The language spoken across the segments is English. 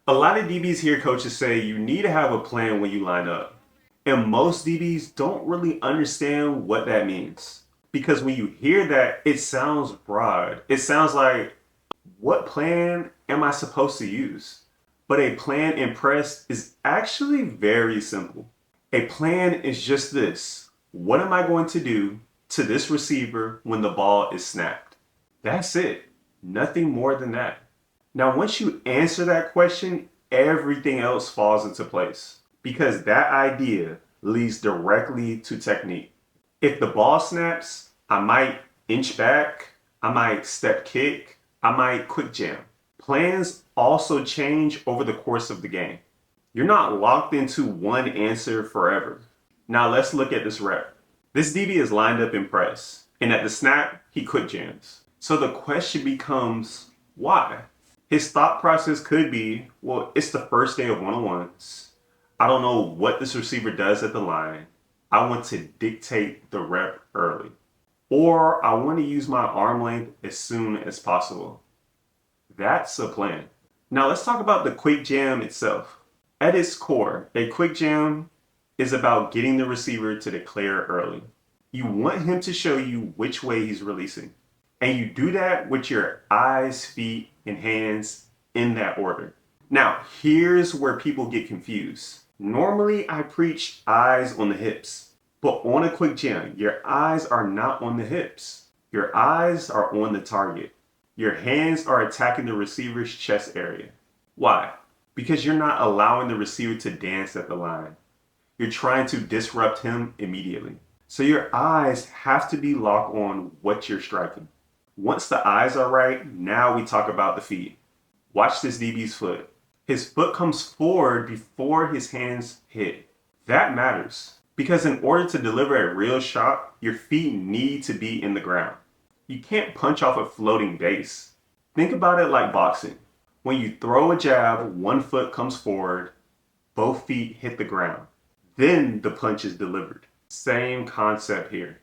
A lot of DBs hear coaches say you need to have a plan when you line up. And most DBs don't really understand what that means. Because when you hear that, it sounds broad. It sounds like, what plan am I supposed to use? But a plan in press is actually very simple. A plan is just this. What am I going to do to this receiver when the ball is snapped? That's it. Nothing more than that. Now, once you answer that question, everything else falls into place because that idea leads directly to technique. If the ball snaps, I might inch back, I might step kick, I might quick jam. Plans also change over the course of the game. You're not locked into one answer forever. Now let's look at this rep. This DB is lined up in press, and at the snap, he quick jams. So the question becomes, why? His thought process could be, well, it's the first day of one-on-ones. I don't know what this receiver does at the line. I want to dictate the rep early. Or I want to use my arm length as soon as possible. That's a plan. Now let's talk about the quick jam itself. At its core, a quick jam is about getting the receiver to declare early. You want him to show you which way he's releasing. And you do that with your eyes, feet, and hands in that order. Now, here's where people get confused. Normally, I preach eyes on the hips. But on a quick jam, your eyes are not on the hips. Your eyes are on the target. Your hands are attacking the receiver's chest area. Why? Because you're not allowing the receiver to dance at the line. You're trying to disrupt him immediately. So your eyes have to be locked on what you're striking. Once the eyes are right, now we talk about the feet. Watch this DB's foot. His foot comes forward before his hands hit. That matters because in order to deliver a real shot, your feet need to be in the ground. You can't punch off a floating base. Think about it like boxing. When you throw a jab, one foot comes forward, both feet hit the ground. Then the punch is delivered. Same concept here.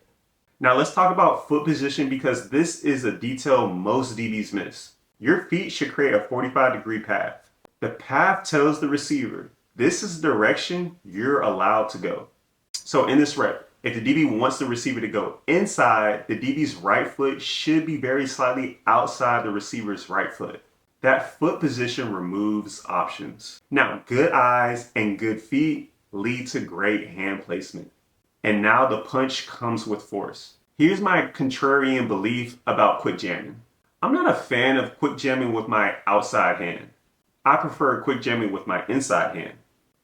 Now let's talk about foot position because this is a detail most DBs miss. Your feet should create a 45-degree path. The path tells the receiver, this is the direction you're allowed to go. So in this rep, if the DB wants the receiver to go inside, the DB's right foot should be very slightly outside the receiver's right foot. That foot position removes options. Now, good eyes and good feet lead to great hand placement. And now the punch comes with force. Here's my contrarian belief about quick jamming. I'm not a fan of quick jamming with my outside hand. I prefer quick jamming with my inside hand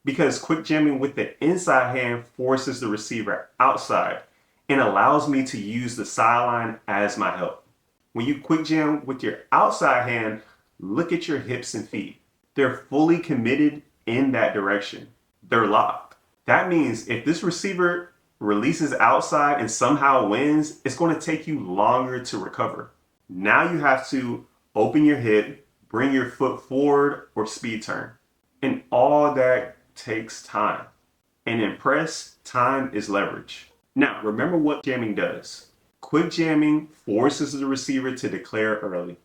because quick jamming with the inside hand forces the receiver outside and allows me to use the sideline as my help. When you quick jam with your outside hand, look at your hips and feet. They're fully committed in that direction. They're locked. That means if this receiver releases outside and somehow wins, it's going to take you longer to recover. Now you have to open your hip, bring your foot forward or speed turn. And all that takes time. And in press, time is leverage. Now, remember what jamming does. Quick jamming forces the receiver to declare early.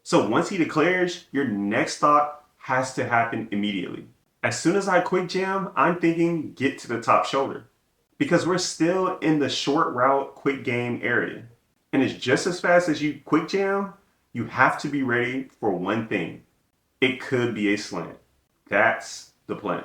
So once he declares, your next thought has to happen immediately. As soon as I quick jam, I'm thinking get to the top shoulder. Because we're still in the short route quick game area. And it's just as fast as you quick jam, you have to be ready for one thing. It could be a slant. That's the plan.